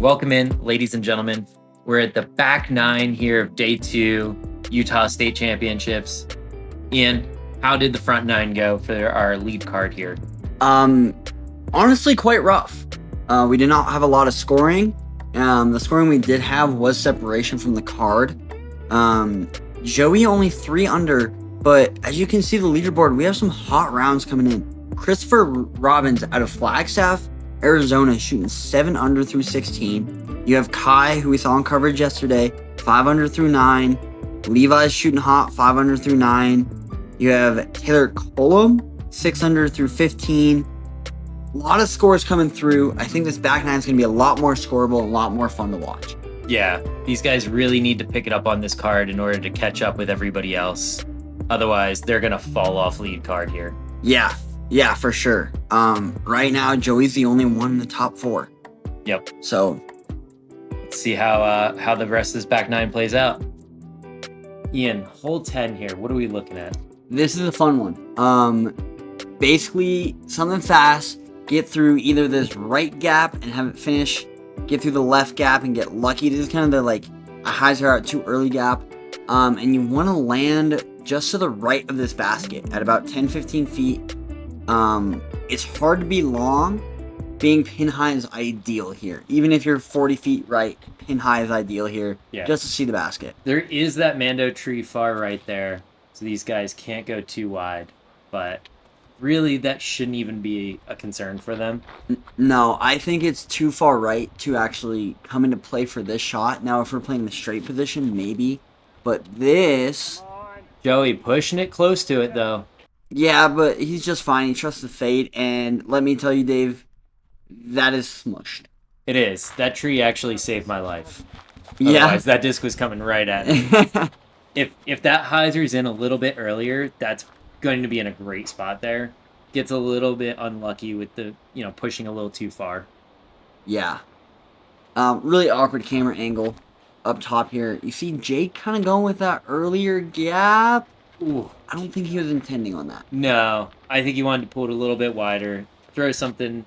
Welcome in, ladies and gentlemen. We're at the back nine here of day 2, Utah State Championships. Ian, how did the front nine go for our lead card here? Honestly, quite rough. We did not have a lot of scoring. The scoring we did have was separation from the card. Joey only 3 under, but as you can see the leaderboard, we have some hot rounds coming in. Christopher Robbins out of Flagstaff, Arizona, shooting 7 under through 16. You have Kai, who we saw in coverage yesterday, 5 under through 9. Levi's shooting hot, 5 under through 9. You have Taylor Colum, 6 under through 15. A lot of scores coming through. I think this back nine is going to be a lot more scoreable, a lot more fun to watch. Yeah, these guys really need to pick it up on this card in order to catch up with everybody else. Otherwise, they're going to fall off lead card here. Yeah, for sure. Right now, Joey's the only one in the top 4. Yep. So, let's see how the rest of this back nine plays out. Ian, hole 10 here. What are we looking at? this is a fun one. Basically, something fast. Get through either this right gap and have it finish. Get through the left gap and get lucky. This is kind of the a hyzer out too early gap. And you want to land just to the right of this basket at about 10-15 feet. It's hard to be long. Being pin high is ideal here. Even if you're 40 feet right, pin high is ideal here. Yeah. Just to see the basket. There is that Mando tree far right there, so these guys can't go too wide. But really, that shouldn't even be a concern for them. No, I think it's too far right to actually come into play for this shot. Now, if we're playing the straight position, maybe. But this... Joey pushing it close to it, though. Yeah, but he's just fine. He trusts the fate. And let me tell you, Dave, that is smushed. It is. That tree actually saved my life. Yeah. Otherwise, that disc was coming right at me. If that hyzer's in a little bit earlier, that's going to be in a great spot there. Gets a little bit unlucky with the, pushing a little too far. Yeah. Really awkward camera angle up top here. You see Jake kind of going with that earlier gap. Ooh. I don't think he was intending on that. No, I think he wanted to pull it a little bit wider, throw something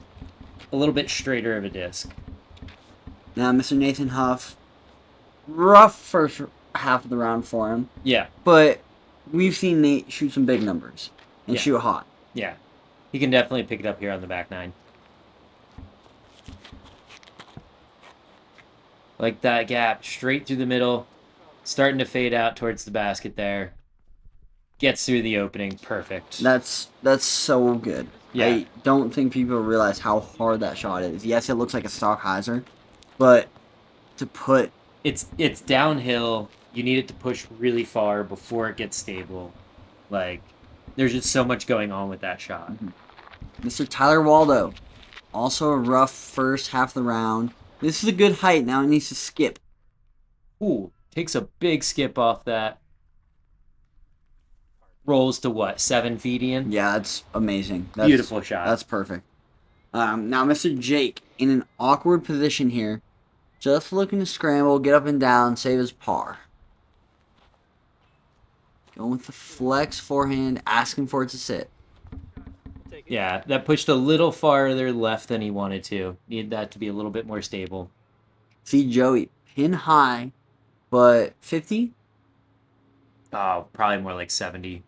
a little bit straighter of a disc. Now, Mr. Nathan Hough, rough first half of the round for him. Yeah. But we've seen Nate shoot some big numbers and shoot hot. Yeah. He can definitely pick it up here on the back nine. Like that gap, straight through the middle, starting to fade out towards the basket there. Gets through the opening, perfect. That's so good. Yeah. I don't think people realize how hard that shot is. Yes, it looks like a stock hyzer, but to put... It's downhill. You need it to push really far before it gets stable. There's just so much going on with that shot. Mm-hmm. Mr. Tyler Waldo, also a rough first half of the round. This is a good height. Now it needs to skip. Ooh, takes a big skip off that. Rolls to 7 feet in? Yeah, that's amazing. Beautiful shot. That's perfect. Now Mr. Jake in an awkward position here. Just looking to scramble, get up and down, save his par. Going with the flex forehand, asking for it to sit. Yeah, that pushed a little farther left than he wanted to. Needed that to be a little bit more stable. See Joey, pin high, but 50? Oh, probably more like 70.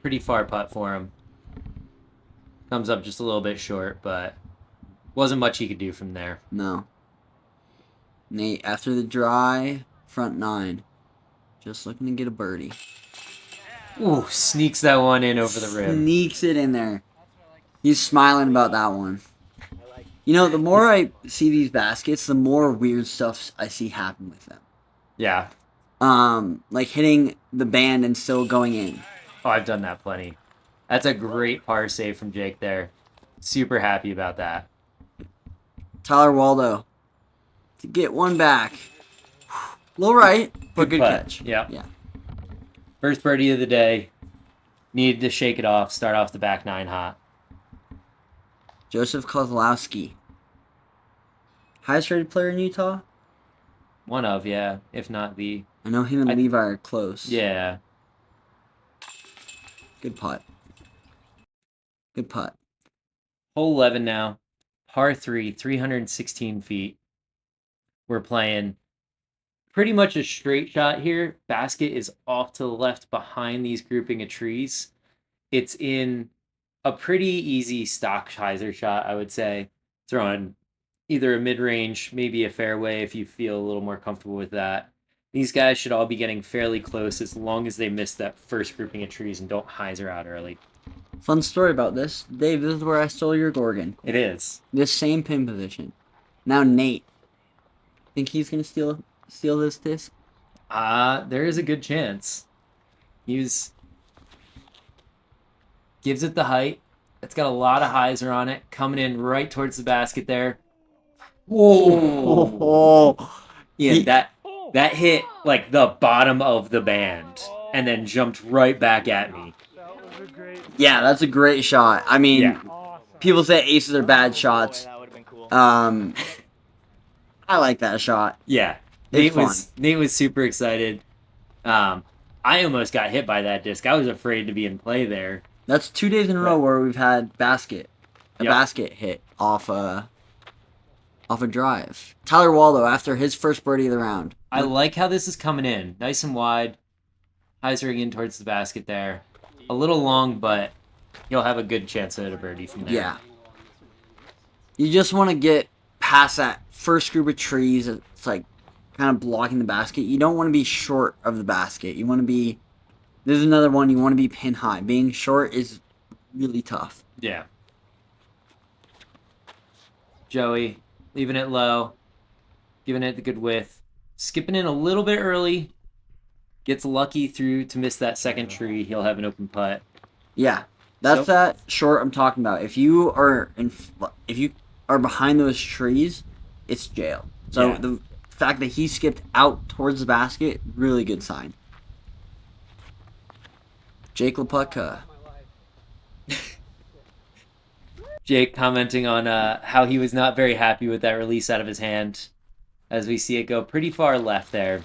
Pretty far putt for him. Comes up just a little bit short, but wasn't much he could do from there. No. Nate, after the dry, front nine. Just looking to get a birdie. Ooh, sneaks that one in over the rim. Sneaks it in there. He's smiling about that one. The more I see these baskets, the more weird stuff I see happen with them. Yeah. Like hitting the band and still going in. Oh, I've done that plenty. That's a great par save from Jake there. Super happy about that. Tyler Waldo to get one back. Low right, but good catch. Yeah. Yeah. First birdie of the day. Needed to shake it off. Start off the back nine hot. Joseph Kozlowski. Highest rated player in Utah? One of, yeah. If not the... I know him and Levi are close. Yeah. Good putt. Good putt. Hole 11 now. Par 3, 316 feet. We're playing pretty much a straight shot here. Basket is off to the left behind these grouping of trees. It's in a pretty easy stock hyzer shot, I would say. Throwing either a mid-range, maybe a fairway if you feel a little more comfortable with that. These guys should all be getting fairly close as long as they miss that first grouping of trees and don't hyzer out early. Fun story about this. Dave, this is where I stole your Gorgon. It is. This same pin position. Now Nate. Think he's going to steal this disc? There is a good chance. Gives it the height. It's got a lot of hyzer on it. Coming in right towards the basket there. Whoa! Yeah, that hit like the bottom of the band and then jumped right back at me. Yeah, that's a great shot. I mean, Yeah. people say aces are bad shots. That would have been cool. I like that shot. Yeah. It's Nate was super excited. I almost got hit by that disc. I was afraid to be in play there. That's 2 days in a row where we've had a basket hit off a drive. Tyler Waldo after his first birdie of the round. I like how this is coming in. Nice and wide. Hyzering in towards the basket there. A little long, but you'll have a good chance at a birdie from there. Yeah. You just want to get past that first group of trees. It's like kind of blocking the basket. You don't want to be short of the basket. You want to be... There's another one. You want to be pin high. Being short is really tough. Yeah. Joey, leaving it low. Giving it the good width. Skipping in a little bit early. Gets lucky through to miss that second tree. He'll have an open putt. Yeah. That's that short I'm talking about. If you are behind those trees, it's jail. So Yeah. the fact that he skipped out towards the basket, really good sign. Jake LaPutka. Jake commenting on how he was not very happy with that release out of his hand, as we see it go pretty far left there.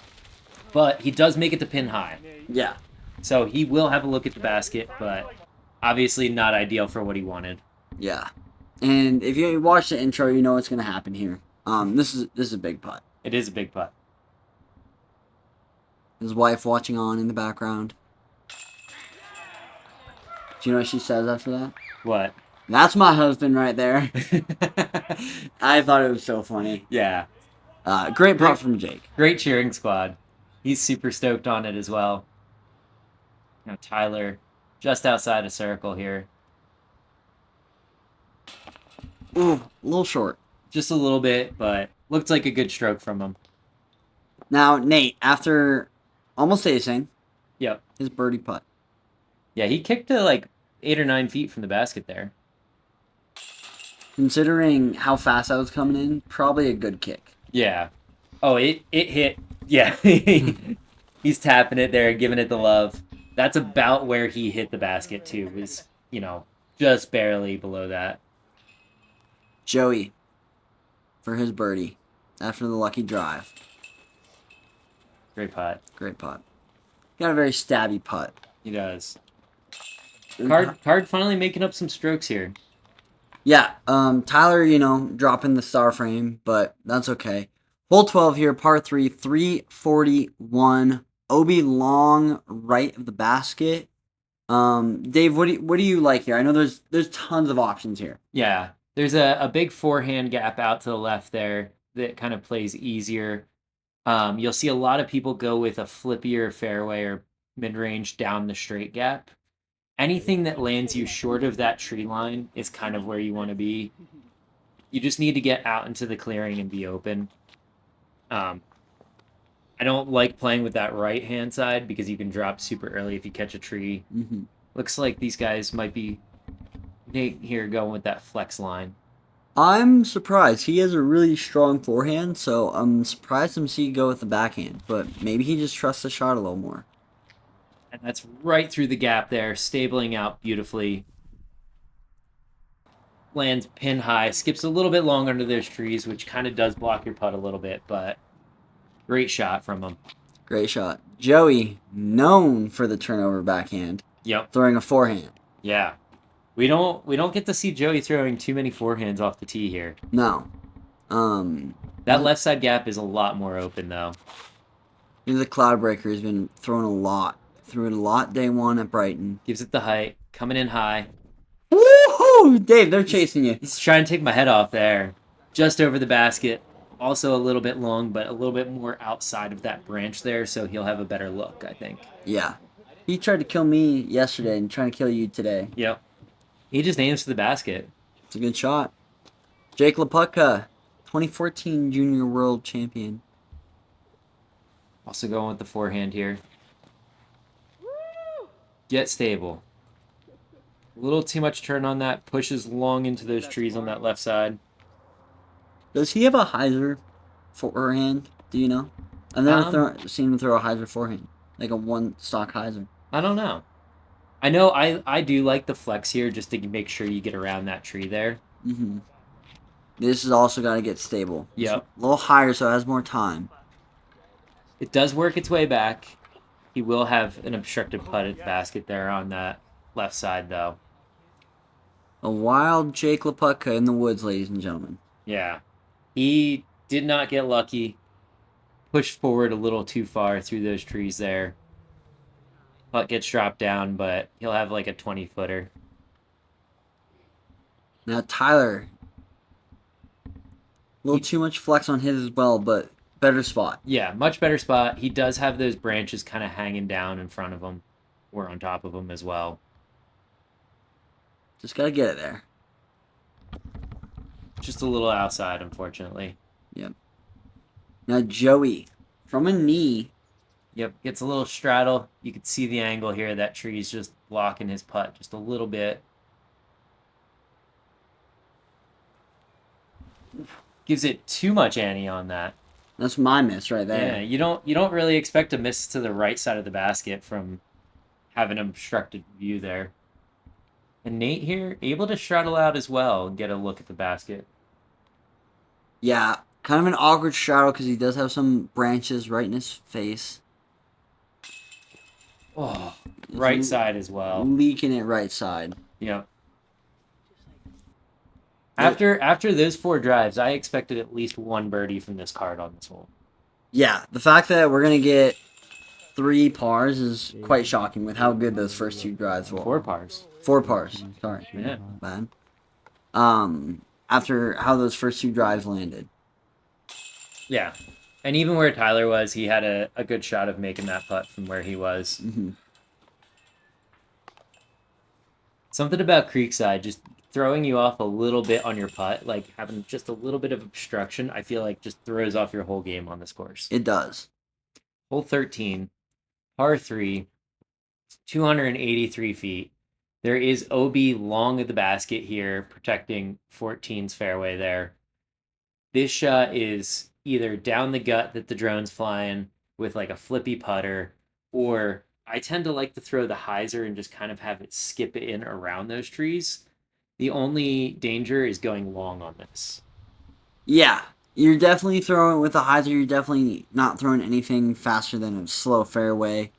But he does make it to pin high. Yeah. So he will have a look at the basket, but obviously not ideal for what he wanted. Yeah. And if you watch the intro, you know what's going to happen here. This is a big putt. It is a big putt. His wife watching on in the background. Do you know what she says after that? What? That's my husband right there. I thought it was so funny. Yeah. Great putt from Jake. Great cheering squad. He's super stoked on it as well. Now Tyler, just outside a circle here. Ooh, a little short. Just a little bit, but looked like a good stroke from him. Now, Nate, after almost acing, Yep. his birdie putt. Yeah, he kicked to like 8 or 9 feet from the basket there. Considering how fast I was coming in, probably a good kick. Yeah. Oh, it hit. Yeah. He's tapping it there, giving it the love. That's about where he hit the basket too. Was, just barely below that. Joey, for his birdie, after the lucky drive. Great putt. Great putt. Got a very stabby putt. He does. Card finally making up some strokes here. Yeah, Tyler, dropping the star frame, but that's okay. Hole 12 here, par 3, 341. OB long right of the basket. Dave, what do you like here? I know there's tons of options here. Yeah. There's a big forehand gap out to the left there that kind of plays easier. You'll see a lot of people go with a flippier fairway or mid-range down the straight gap. Anything that lands you short of that tree line is kind of where you want to be. You just need to get out into the clearing and be open. I don't like playing with that right-hand side because you can drop super early if you catch a tree. Mm-hmm. Looks like these guys might be Nate here going with that flex line. I'm surprised. He has a really strong forehand, so I'm surprised to see go with the backhand. But maybe he just trusts the shot a little more. And that's right through the gap there, stabling out beautifully. Lands pin high, skips a little bit long under those trees, which kind of does block your putt a little bit, but great shot from him. Great shot. Joey, known for the turnover backhand, Yep. throwing a forehand. Yeah. We don't get to see Joey throwing too many forehands off the tee here. No. That left side gap is a lot more open, though. The cloud breaker has been throwing a lot. Threw it a lot day one at Brighton. Gives it the height. Coming in high. Woohoo! Dave, they're chasing you. He's trying to take my head off there. Just over the basket. Also a little bit long, but a little bit more outside of that branch there, so he'll have a better look, I think. Yeah. He tried to kill me yesterday and trying to kill you today. Yep. He just aims for the basket. It's a good shot. Jake LaPutka, 2014 Junior World Champion. Also going with the forehand here. Get stable. A little too much turn on that. Pushes long into those trees on that left side. Does he have a hyzer forehand? Do you know? I've never seen him throw a hyzer forehand. Like a one stock hyzer. I don't know. I know I do like the flex here just to make sure you get around that tree there. Mm-hmm. This has also got to get stable. Yep. A little higher so it has more time. It does work its way back. He will have an obstructed putted basket there on that left side, though. A wild Jake LaPutka in the woods, ladies and gentlemen. Yeah. He did not get lucky. Pushed forward a little too far through those trees there. Putt gets dropped down, but he'll have like a 20-footer. Now Tyler. A little too much flex on his as well, but better spot. Yeah, much better spot. He does have those branches kind of hanging down in front of him or on top of him as well. Just got to get it there. Just a little outside, unfortunately. Yep. Now Joey, from a knee. Yep, gets a little straddle. You can see the angle here. That tree's just blocking his putt just a little bit. Gives it too much ante on that. That's my miss right there. Yeah, you don't really expect to miss to the right side of the basket from having an obstructed view there. And Nate here, able to straddle out as well and get a look at the basket. Yeah, kind of an awkward straddle because he does have some branches right in his face. Oh, right side as well. Leaking it right side. Yep. After those 4 drives, I expected at least one birdie from this card on this hole. Yeah, the fact that we're going to get 3 pars is quite shocking with how good those first 2 drives were. 4 pars. 4 pars. Sorry. Yeah. Bad. After how those first 2 drives landed. Yeah. And even where Tyler was, he had a good shot of making that putt from where he was. Mm-hmm. Something about Creekside, just throwing you off a little bit on your putt, like having just a little bit of obstruction, I feel like just throws off your whole game on this course. It does. Hole 13, par 3, 283 feet. There is OB long of the basket here, protecting 14's fairway there. This shot is either down the gut that the drone's flying with like a flippy putter, or I tend to like to throw the hyzer and just kind of have it skip in around those trees. The only danger is going long on this. Yeah, you're definitely throwing with a hyzer. You're definitely not throwing anything faster than a slow fairway.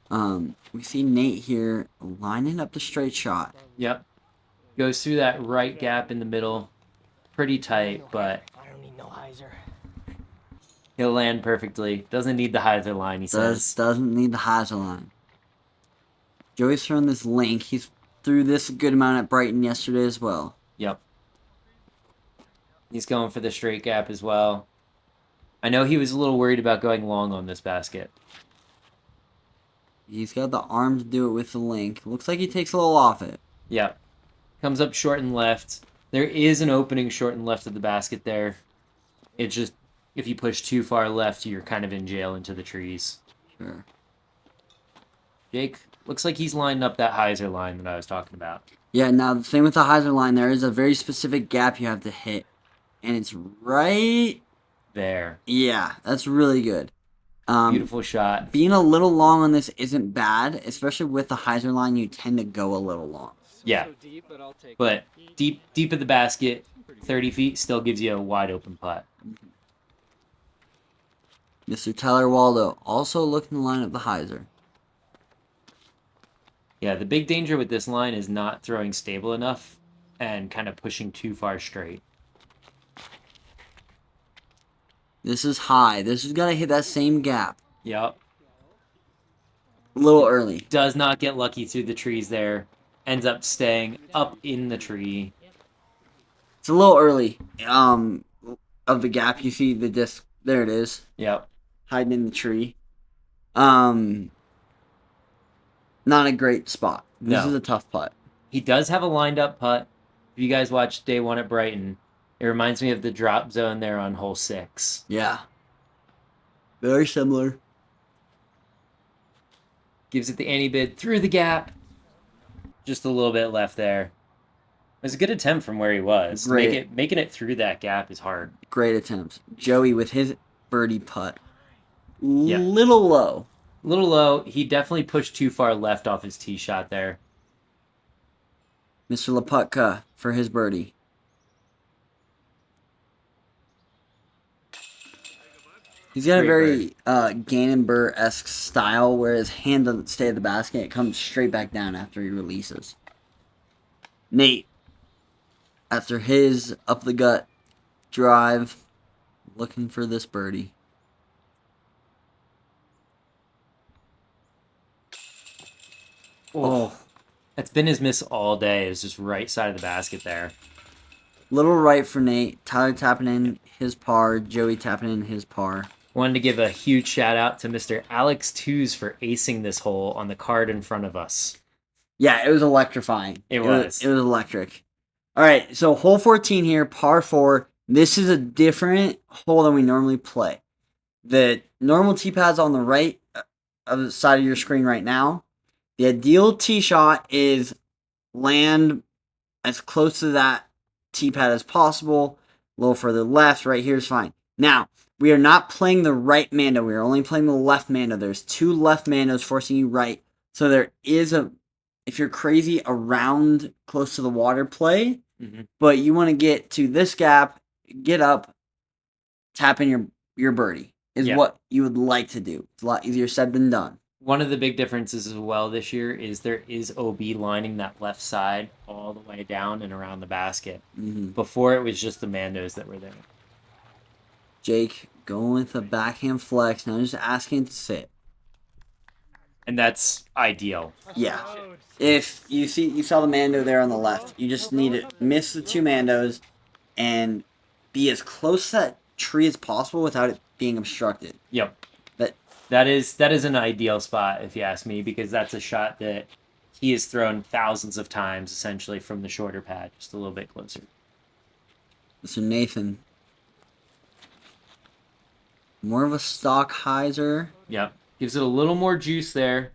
We see Nate here lining up the straight shot. Yep. Goes through that right gap in the middle. Pretty tight, but I don't need no hyzer. he'll land perfectly. Doesn't need the hyzer line, he says. Doesn't need the hyzer line. Joey's throwing this link. He's threw this a good amount at Brighton yesterday as well. Yep. He's going for the straight gap as well. I know he was a little worried about going long on this basket. He's got the arm to do it with the link. Looks like he takes a little off it. Yep. Comes up short and left. There is an opening short and left of the basket there. It's just, if you push too far left, you're kind of in jail into the trees. Sure. Jake, looks like he's lined up that hyzer line that I was talking about. Yeah, now the thing with the hyzer line, there is a very specific gap you have to hit. And it's right There. Yeah, that's really good. Beautiful shot. Being a little long on this isn't bad, especially with the hyzer line. You tend to go a little long. Yeah. But deep at the basket, 30 feet still gives you a wide open putt. Mr. Tyler Waldo also looking to line up the hyzer. Yeah, the big danger with this line is not throwing stable enough and kind of pushing too far straight. This is high. This is gonna hit that same gap. Yep. A little early. Does not get lucky through the trees there. Ends up staying up in the tree. It's a little early. Of the gap, you see the disc. There it is. Yep. Hiding in the tree. Not a great spot. This No. is a tough putt. He does have a lined up putt. If you guys watched day one at Brighton, it reminds me of the drop zone there on hole 6. Yeah. Very similar. Gives it the anti-bid through the gap. Just a little bit left there. It was a good attempt from where he was. Great. Making it through that gap is hard. Great attempts. Joey with his birdie putt. Yeah. Little low. A little low. He definitely pushed too far left off his tee shot there. Mr. LaPutka for his birdie. He's got a very Gannon Burr-esque style where his hand doesn't stay at the basket. It comes straight back down after he releases. Nate, after his up-the-gut drive, looking for this birdie. Oh. That's been his miss all day. Is just right side of the basket there. Little right for Nate. Tyler tapping in his par. Joey tapping in his par. Wanted to give a huge shout out to Mr. Alex Tews for acing this hole on the card in front of us. Yeah, it was electrifying. It was electric. All right, so hole 14 here, par 4. This is a different hole than we normally play. The normal tee pad's on the right of the side of your screen right now. The ideal tee shot is land as close to that tee pad as possible. A little further left. Right here is fine. Now, we are not playing the right Mando. We are only playing the left Mando. There's 2 left Mandos forcing you right. So there is if you're crazy, around close to the water play. Mm-hmm. But you want to get to this gap, get up, tap in your birdie is what you would like to do. It's a lot easier said than done. One of the big differences as well this year is there is OB lining that left side all the way down and around the basket. Mm-hmm. Before it was just the Mandos that were there. Jake going with a backhand flex, now just asking to sit. And that's ideal. Yeah. If you saw the Mando there on the left, you just need to miss the 2 Mandos and be as close to that tree as possible without it being obstructed. Yep. That is an ideal spot, if you ask me, because that's a shot that he has thrown thousands of times, essentially, from the shorter pad, just a little bit closer. Mr. Nathan. More of a stock hyzer. Yep. Gives it a little more juice there.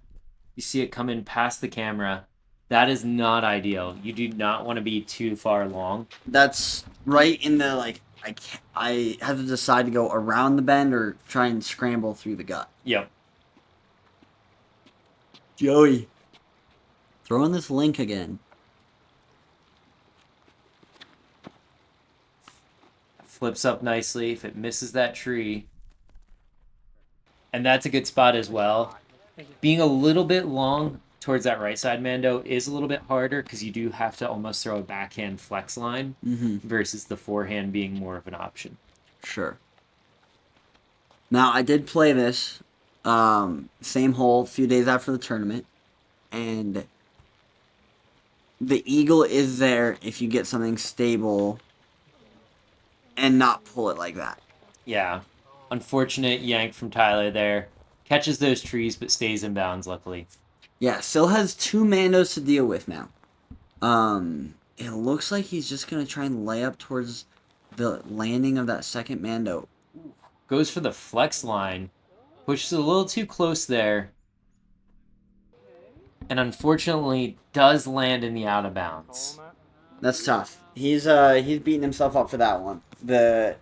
You see it come in past the camera. That is not ideal. You do not want to be too far long. That's right in the, I have to decide to go around the bend or try and scramble through the gut. Yep. Joey. Throw in this link again. Flips up nicely if it misses that tree. And that's a good spot as well. Being a little bit long towards that right side Mando is a little bit harder because you do have to almost throw a backhand flex line versus the forehand being more of an option. Sure. Now, I did play this same hole a few days after the tournament, and the eagle is there if you get something stable and not pull it like that. Yeah. Unfortunate yank from Tyler there. Catches those trees but stays in bounds, luckily. Yeah, still has 2 Mandos to deal with now. It looks like he's just going to try and lay up towards the landing of that second Mando. Goes for the flex line. Pushes a little too close there. And unfortunately does land in the out of bounds. That's tough. He's beating himself up for that one. The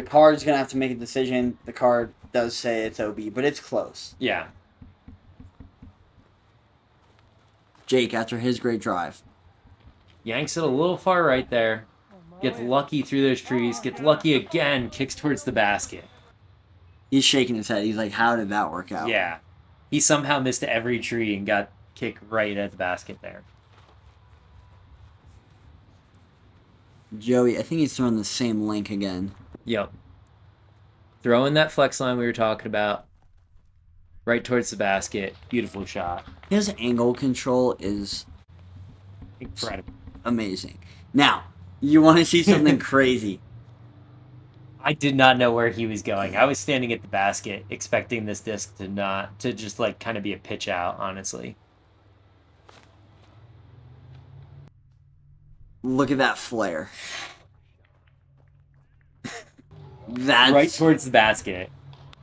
card's going to have to make a decision. The card does say it's OB, but it's close. Yeah. Jake, after his great drive. Yanks it a little far right there. Gets lucky through those trees. Gets lucky again. Kicks towards the basket. He's shaking his head. He's like, how did that work out? Yeah. He somehow missed every tree and got kicked right at the basket there. Joey, I think he's throwing the same link again. Yep. Throwing that flex line we were talking about right towards the basket. Beautiful shot. His angle control is Incredible. amazing. Now, you want to see something crazy. I did not know where he was going. I was standing at the basket expecting this disc to just like kind of be a pitch out, honestly. Look at that flare. That's Right towards the basket.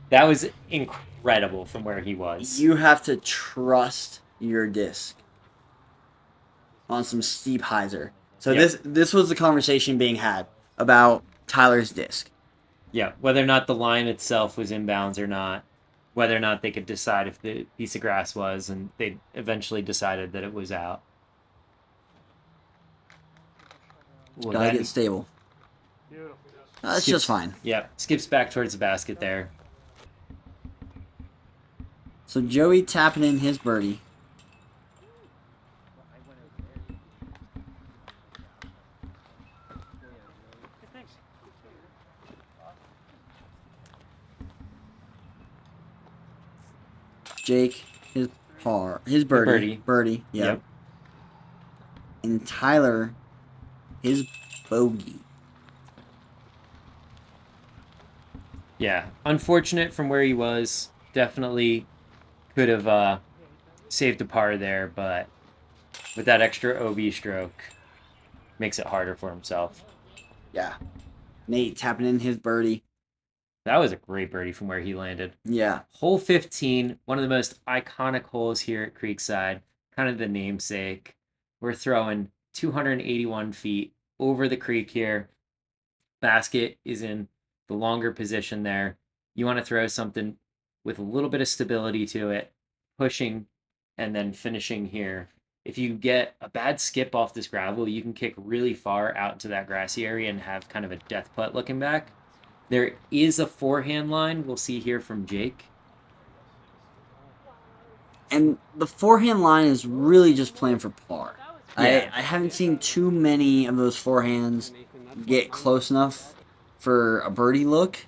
That was incredible from where he was. You have to trust your disc on some steep hyzer. So Yep. this was the conversation being had about Tyler's disc. Yeah, whether or not the line itself was inbounds or not, whether or not they could decide if the piece of grass was, and they eventually decided that it was out. Well, Gotta that get stable. That's skips- just fine. Yeah, skips back towards the basket there. So Joey tapping in his birdie. Jake, his par, his birdie. Birdie, yep. And Tyler, his bogey. Yeah, unfortunate from where he was. Definitely could have saved a par there, but with that extra OB stroke, makes it harder for himself. Yeah. Nate tapping in his birdie. That was a great birdie from where he landed. Yeah. Hole 15, one of the most iconic holes here at Creekside, kind of the namesake. We're throwing 281 feet over the creek here. Basket is in the longer position there. You want to throw something with a little bit of stability to it, pushing and then finishing here. If you get a bad skip off this gravel, you can kick really far out into that grassy area and have kind of a death putt looking back. There is a forehand line we'll see here from Jake. And the forehand line is really just playing for par. Yeah. I haven't seen too many of those forehands get close enough for a birdie look.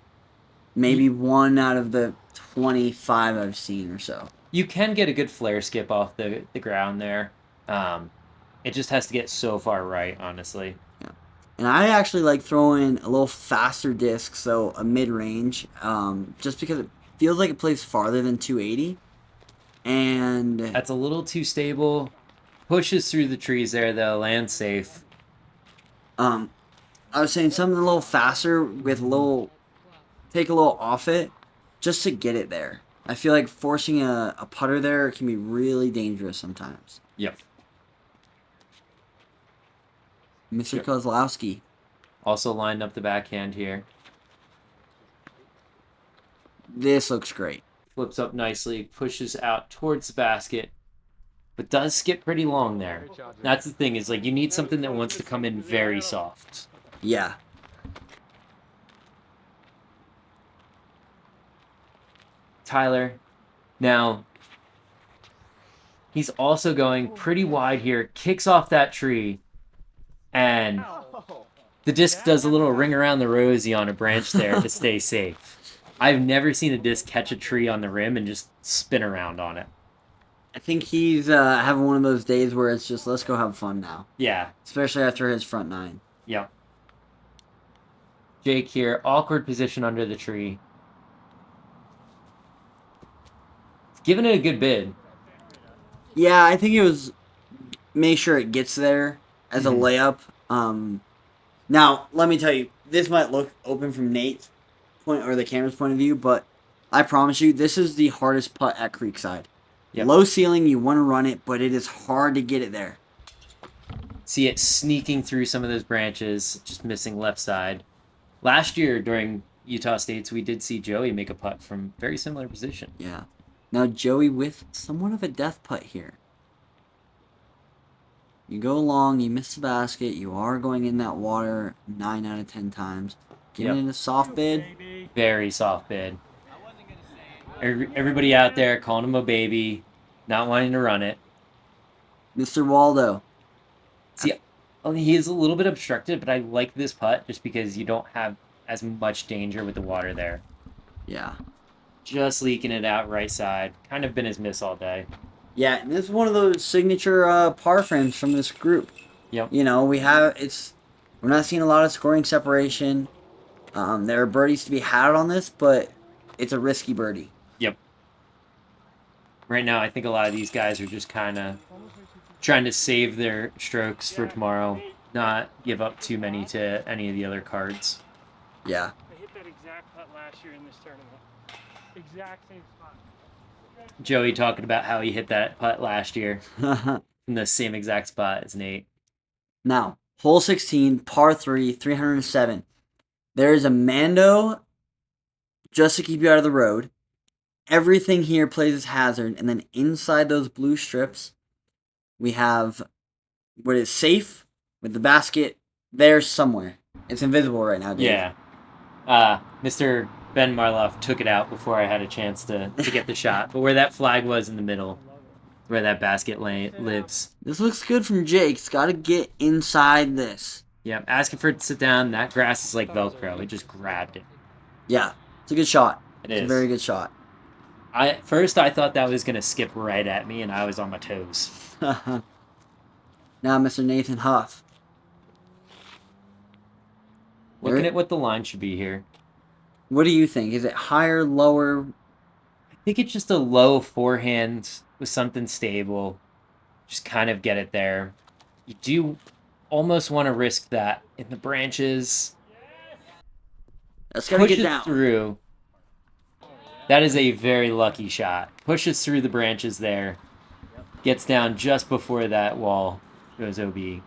Maybe one out of the 25 I've seen or so. You can get a good flare skip off the ground there. It just has to get so far right, honestly. Yeah. And I actually like throwing a little faster disc, so a mid-range, just because it feels like it plays farther than 280. And That's a little too stable. Pushes through the trees there, though. Lands safe. I was saying something a little faster with a little, take a little off it, just to get it there. I feel like forcing a putter there can be really dangerous sometimes. Yep. Mr. Yep. Kozlowski. Also lined up the backhand here. This looks great. Flips up nicely, pushes out towards the basket, but does skip pretty long there. That's the thing, is like you need something that wants to come in very soft. Yeah. Tyler, now, he's also going pretty wide here, kicks off that tree, and the disc does a little ring around the rosy on a branch there to stay safe. I've never seen a disc catch a tree on the rim and just spin around on it. I think he's having one of those days where it's just, let's go have fun now. Yeah. Especially after his front nine. Yep. Jake here, awkward position under the tree. He's giving it a good bid. Yeah, I think it was make sure it gets there as a layup. Now, let me tell you, this might look open from Nate's point or the camera's point of view, but I promise you, this is the hardest putt at Creekside. Yep. Low ceiling, you want to run it, but it is hard to get it there. See it sneaking through some of those branches, just missing left side. Last year during Utah States, we did see Joey make a putt from very similar position. Yeah. Now, Joey with somewhat of a death putt here. You go long, you miss the basket, you are going in that water 9 out of 10 times. Getting in a soft bid. Very soft bid. Everybody out there calling him a baby, not wanting to run it. Mr. Waldo. See, he is a little bit obstructed, but I like this putt just because you don't have as much danger with the water there. Yeah. Just leaking it out right side. Kind of been his miss all day. Yeah, and this is one of those signature par frames from this group. Yep. You know, we're not seeing a lot of scoring separation. There are birdies to be had on this, but it's a risky birdie. Yep. Right now, I think a lot of these guys are just kind of trying to save their strokes for tomorrow, not give up too many to any of the other cards. Yeah. I hit that exact putt last year in this tournament. Exact same spot. Joey talking about how he hit that putt last year in the same exact spot as Nate. Now, hole 16, par 3, 307. There is a Mando just to keep you out of the road. Everything here plays as hazard, and then inside those blue strips, we have what is safe with the basket there somewhere. It's invisible right now, Dave. Yeah. Mr. Ben Marloff took it out before I had a chance to get the shot. But where that flag was in the middle, where that basket lives. This looks good from Jake. It's got to get inside this. Yeah, asking for it to sit down. That grass is like Velcro. It just grabbed it. Yeah, it's a good shot. It's a very good shot. First, I thought that was going to skip right at me, and I was on my toes. Now, Mr. Nathan Hough. Looking at what the line should be here. What do you think? Is it higher, lower? I think it's just a low forehand with something stable. Just kind of get it there. You do almost want to risk that in the branches. That's got to get Pushes down. through. That is a very lucky shot. Pushes through the branches there. Gets down just before that wall goes OB.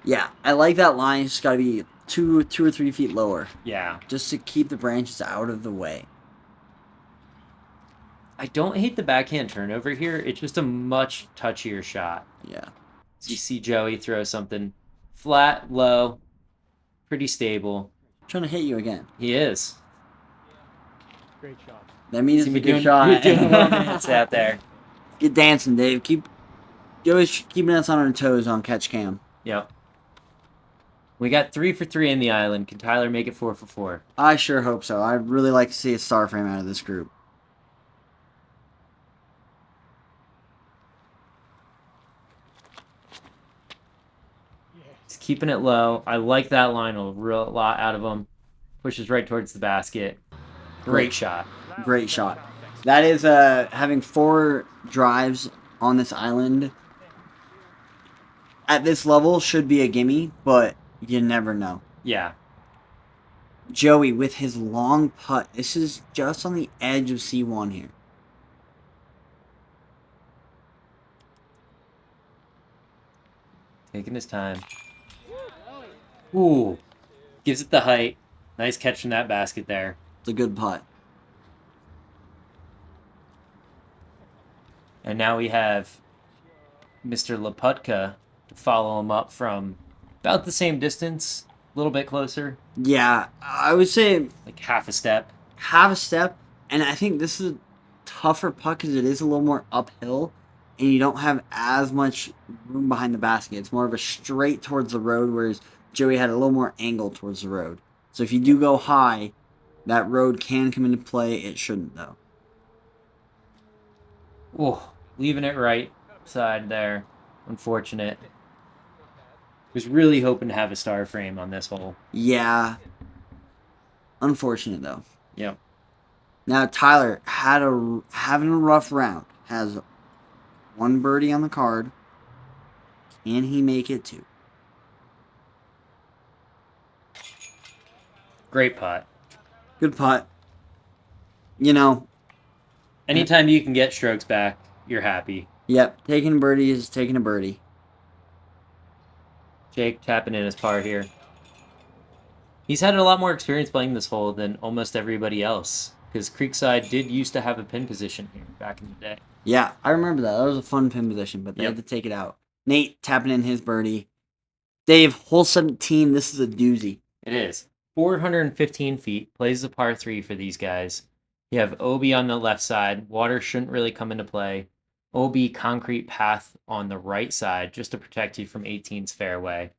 Yeah, I like that line. It's got to be two or 3 feet lower. Yeah. Just to keep the branches out of the way. I don't hate the backhand turnover here. It's just a much touchier shot. Yeah. So you see Joey throw something flat, low, pretty stable. I'm trying to hit you again. He is. Great shot. That means See, it's a good shot. You're doing well minutes out there. Get dancing, Dave. Joey's keeping us on our toes on catch cam. Yep. We got 3 for 3 in the island. Can Tyler make it 4 for 4? I sure hope so. I'd really like to see a star frame out of this group. He's keeping it low. I like that line a real lot out of him. Pushes right towards the basket. Great shot. Great shot. That is having 4 drives on this island at this level should be a gimme, but you never know. Yeah. Joey with his long putt. This is just on the edge of C1 here. Taking his time. Ooh. Gives it the height. Nice catch from that basket there. It's a good putt. And now we have Mr. LaPutka to follow him up from about the same distance, a little bit closer, Yeah, I would say like half a step. half a step, and I think this is a tougher putt because it is a little more uphill, and you don't have as much room behind the basket. It's more of a straight towards the road, whereas Joey had a little more angle towards the road. So if you do go high, that road can come into play. It shouldn't, though. Oh, leaving it right side there. Unfortunate. Was really hoping to have a star frame on this hole. Yeah. Unfortunate, though. Yep. Now, Tyler having a rough round. Has 1 birdie on the card. Can he make it 2? Great putt. Good putt. You know, Anytime you can get strokes back, you're happy. yep, taking a birdie is taking a birdie. Jake tapping in his par here. He's had a lot more experience playing this hole than almost everybody else, because Creekside did used to have a pin position here back in the day. Yeah, I remember that. That was a fun pin position, but they Yep. had to take it out. Nate tapping in his birdie. Dave, hole 17, this is a doozy. It is. 415 feet, plays a par 3 for these guys. You have OB on the left side. Water shouldn't really come into play. OB concrete path on the right side just to protect you from 18's fairway.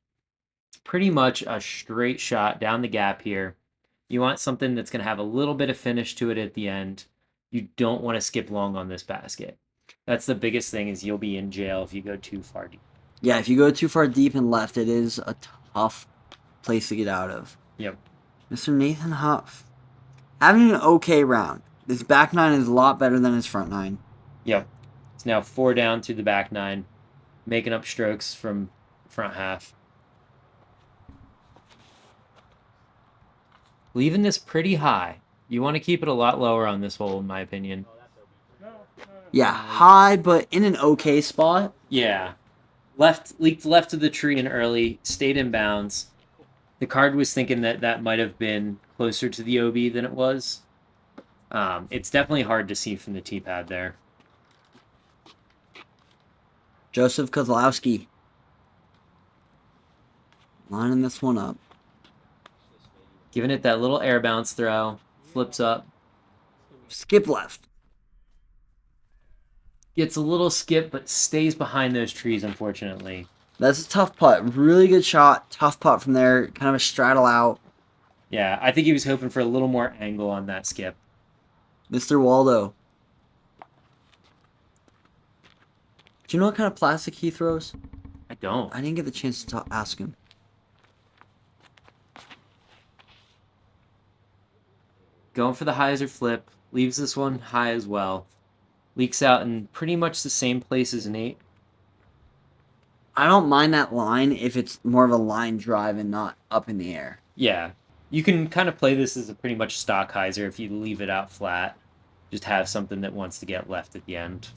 It's pretty much a straight shot down the gap here. You want something that's going to have a little bit of finish to it at the end. You don't want to skip long on this basket. That's the biggest thing, is you'll be in jail if you go too far deep. Yeah, if you go too far deep and left, it is a tough place to get out of. Yep. Mr. Nathan Hough. Having an okay round. His back nine is a lot better than his front nine. Yep. It's now 4 down to the back nine, making up strokes from front half. Leaving this pretty high. You want to keep it a lot lower on this hole, in my opinion. Yeah, high, but in an okay spot. Yeah. Leaked left of the tree and early, stayed in bounds. The card was thinking that might have been closer to the OB than it was. It's definitely hard to see from the tee pad there. Joseph Kozlowski. Lining this one up. Giving it that little air bounce throw. Flips up. Skip left. Gets a little skip, but stays behind those trees, unfortunately. That's a tough putt. Really good shot. Tough putt from there. Kind of a straddle out. Yeah, I think he was hoping for a little more angle on that skip. Mr. Waldo. Do you know what kind of plastic he throws? I don't. I didn't get the chance to ask him. Going for the hyzer flip. Leaves this one high as well. Leaks out in pretty much the same place as Nate. I don't mind that line if it's more of a line drive and not up in the air. Yeah. You can kind of play this as a pretty much stock hyzer if you leave it out flat. Just have something that wants to get left at the end.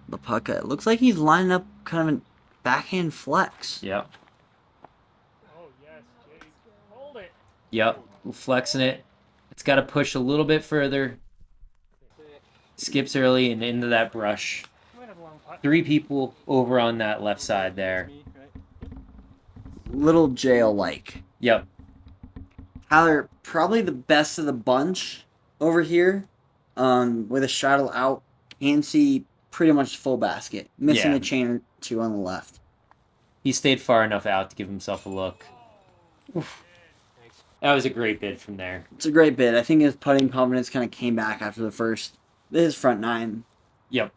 LaPutka. It looks like he's lining up kind of a backhand flex. Yep. Oh, yes, Jake. Hold it. Yep. Flexing it. It's got to push a little bit further. Skips early and into that brush. Might have a long putt. 3 people over on that left side there. Little jail-like. Yep. Tyler, probably the best of the bunch over here. With a straddle out. And see pretty much full basket. Missing Yeah. a chain or two on the left. He stayed far enough out to give himself a look. Oof. That was a great bid from there. It's a great bid. I think his putting confidence kind of came back after his front nine. Yep.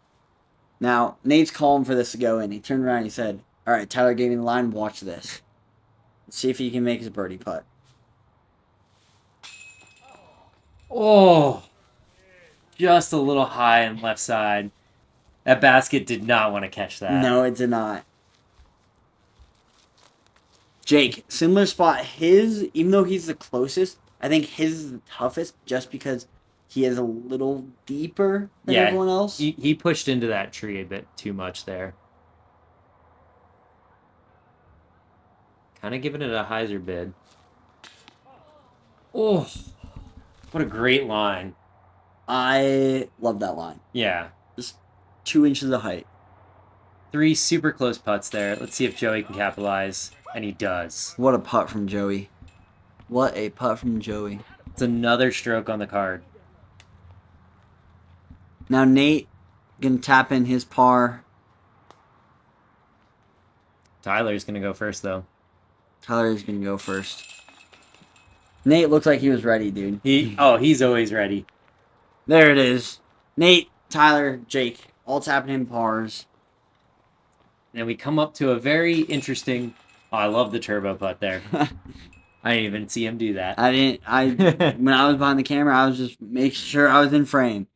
Now, Nate's calling for this to go in. He turned around and he said, all right, Tyler gave me the line. Watch this. Let's see if he can make his birdie putt. Oh, just a little high on left side. That basket did not want to catch that. No, it did not. Jake, similar spot. His, even though he's the closest, I think his is the toughest just because he is a little deeper than Yeah, everyone else. He pushed into that tree a bit too much there. Kind of giving it a hyzer bid. Oh, what a great line. I love that line. Yeah. 2 inches of height. 3 super close putts there. Let's see if Joey can capitalize. And he does. What a putt from Joey. What a putt from Joey. It's another stroke on the card. Now Nate gonna tap in his par. Tyler's going to go first, though. Tyler is gonna go first. Nate looks like he was ready, dude. He's always ready. There it is. Nate, Tyler, Jake, all tapping in pars. And we come up to a very interesting... Oh, I love the turbo putt there. I didn't even see him do that. When I was behind the camera, I was just making sure I was in frame.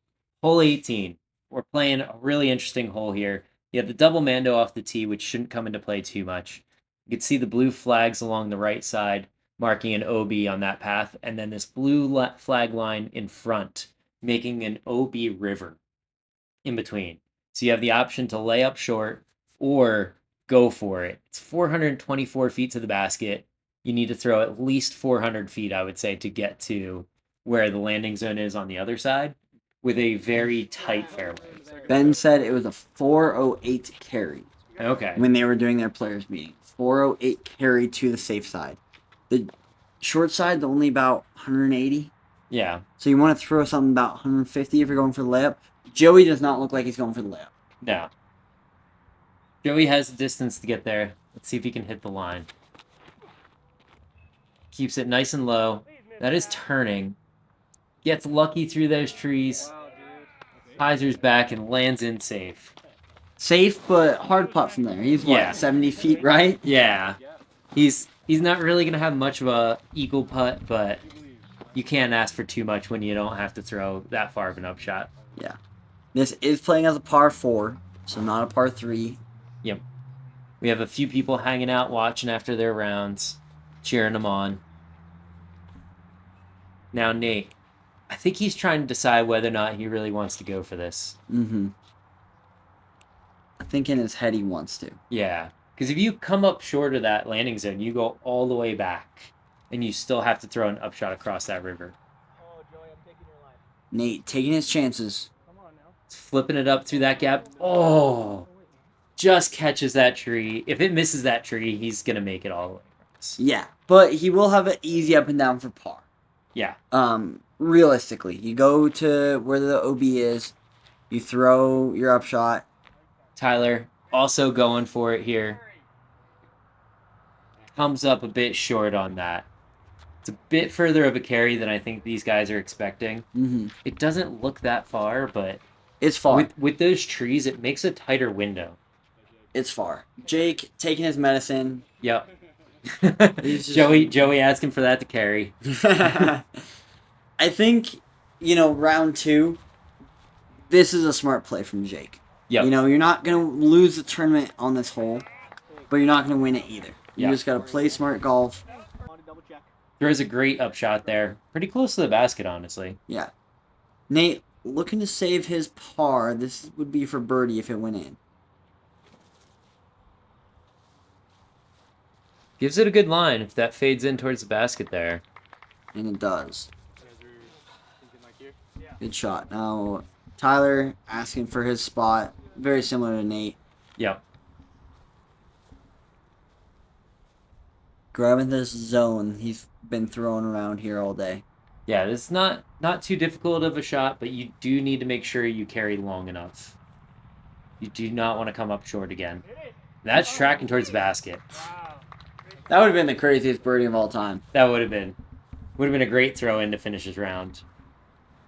Hole 18. We're playing a really interesting hole here. You have the double Mando off the tee, which shouldn't come into play too much. You can see the blue flags along the right side, marking an OB on that path, and then this blue flag line in front, making an OB river in between. So you have the option to lay up short or go for it. It's 424 feet to the basket. You need to throw at least 400 feet, I would say, to get to where the landing zone is on the other side with a very tight fairway. Ben said it was a 408 carry Okay. when they were doing their players meeting. 408 carry to the safe side. The short side's only about 180. Yeah. So you want to throw something about 150 if you're going for the layup. Joey does not look like he's going for the layup. No. Joey has the distance to get there. Let's see if he can hit the line. Keeps it nice and low. That is turning. Gets lucky through those trees. Wow, dude. Hyzer's back and lands in safe. Safe, but hard putt from there. He's what, Yeah. 70 feet, right? Yeah. He's not really going to have much of a eagle putt, but you can't ask for too much when you don't have to throw that far of an upshot. Yeah. This is playing as a par 4, so not a par 3. Yep. We have a few people hanging out watching after their rounds, cheering them on. Now, Nate, I think he's trying to decide whether or not he really wants to go for this. Mm-hmm. I think in his head he wants to. Yeah. Because if you come up short of that landing zone, you go all the way back, and you still have to throw an upshot across that river. Oh, Joey, I'm taking your life. Nate taking his chances. Come on now. It's flipping it up through that gap. Oh! Just catches that tree. If it misses that tree, he's going to make it all the way across. Yeah, but he will have an easy up and down for par. Yeah. Realistically, you go to where the OB is, you throw your upshot. Tyler also going for it here. Comes up a bit short on that. It's a bit further of a carry than I think these guys are expecting. Mm-hmm. It doesn't look that far, but It's far. with those trees, it makes a tighter window. It's far. Jake taking his medicine. Yep. He's just- Joey asking for that to carry. I think, round 2, this is a smart play from Jake. Yep. You're not going to lose the tournament on this hole, but you're not going to win it either. You Yeah. just got to play smart golf. On to double check. Throws a great upshot there. Pretty close to the basket, honestly. Yeah. Nate, looking to save his par. This would be for birdie if it went in. Gives it a good line if that fades in towards the basket there. And it does. You guys are thinking like here? Yeah. Good shot. Now, Tyler asking for his spot. Very similar to Nate. Yep. Grabbing this zone he's been throwing around here all day. Yeah, this is not too difficult of a shot, but you do need to make sure you carry long enough. You do not want to come up short again. That's tracking towards the basket. Wow. That would have been the craziest birdie of all time. That would have been a great throw in to finish his round.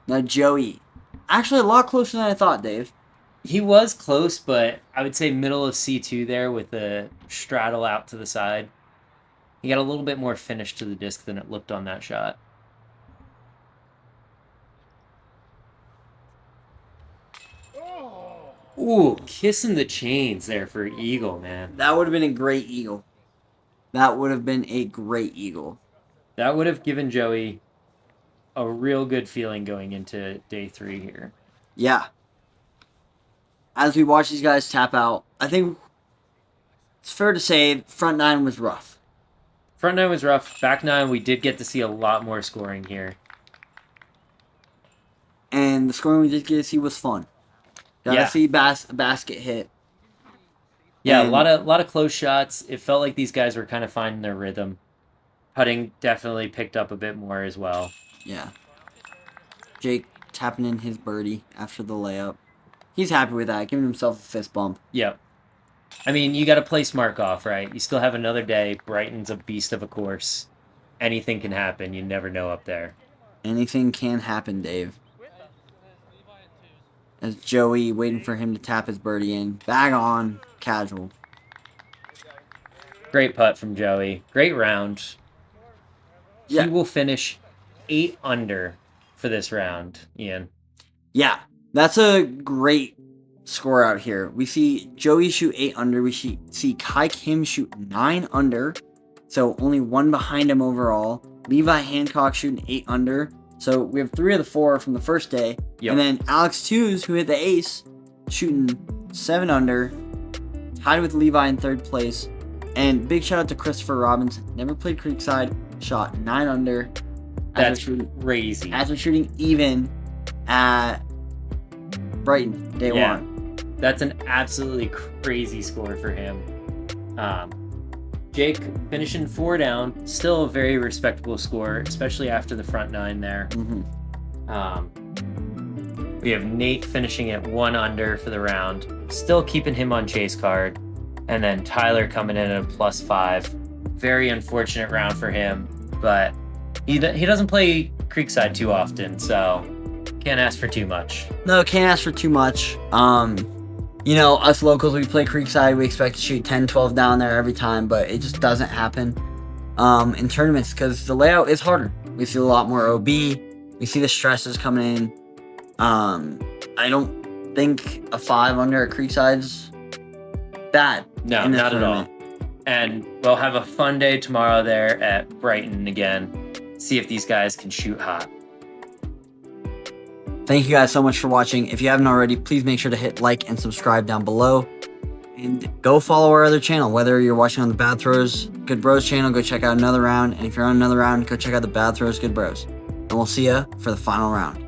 Now, Joey. Actually, a lot closer than I thought, Dave. He was close, but I would say middle of C2 there with the straddle out to the side. He got a little bit more finish to the disc than it looked on that shot. Ooh, kissing the chains there for eagle, man. That would have been a great eagle. That would have been a great eagle. That would have given Joey a real good feeling going into day 3 here. Yeah. As we watch these guys tap out, I think it's fair to say front 9 was rough. Front 9 was rough. Back 9, we did get to see a lot more scoring here. And the scoring we did get to see was fun. Got Yeah. to see a basket hit. Yeah, And- a lot of close shots. It felt like these guys were kind of finding their rhythm. Putting definitely picked up a bit more as well. Yeah. Jake tapping in his birdie after the layup. He's happy with that, giving himself a fist bump. Yep. I mean, you got to play smart golf, right? You still have another day. Brighton's a beast of a course. Anything can happen. You never know up there. Anything can happen, Dave. As Joey waiting for him to tap his birdie in. Bag on, casual. Great putt from Joey. Great round. Yeah. He will finish 8 under for this round, Ian. Yeah, that's a great score out here. We see Joey shoot 8 under. We see Kai Kim shoot 9 under. So only 1 behind him overall. Levi Hancock shooting 8 under. So we have 3 of the 4 from the first day. Yep. And then Alex Tews, who hit the ace, shooting 7 under. Tied with Levi in 3rd place. And big shout out to Christopher Robbins. Never played Creekside. Shot 9 under. That's crazy. After shooting even at Brighton, day 1. That's an absolutely crazy score for him. Jake finishing 4 down. Still a very respectable score, especially after the front 9 there. Mm-hmm. We have Nate finishing at 1 under for the round. Still keeping him on chase card. And then Tyler coming in at a +5. Very unfortunate round for him, but He doesn't play Creekside too often, so can't ask for too much. No, can't ask for too much. You know, us locals, we play Creekside. We expect to shoot 10, 12 down there every time, but it just doesn't happen in tournaments because the layout is harder. We see a lot more OB. We see the stresses coming in. I don't think a 5 under at Creekside's bad. No, not at all. And we'll have a fun day tomorrow there at Brighton again. See if these guys can shoot hot. Thank you guys so much for watching. If you haven't already, please make sure to hit like and subscribe down below. And go follow our other channel. Whether you're watching on the Bad Throws Good Bros channel, go check out another round. And if you're on another round, go check out the Bad Throws Good Bros. And we'll see you for the final round.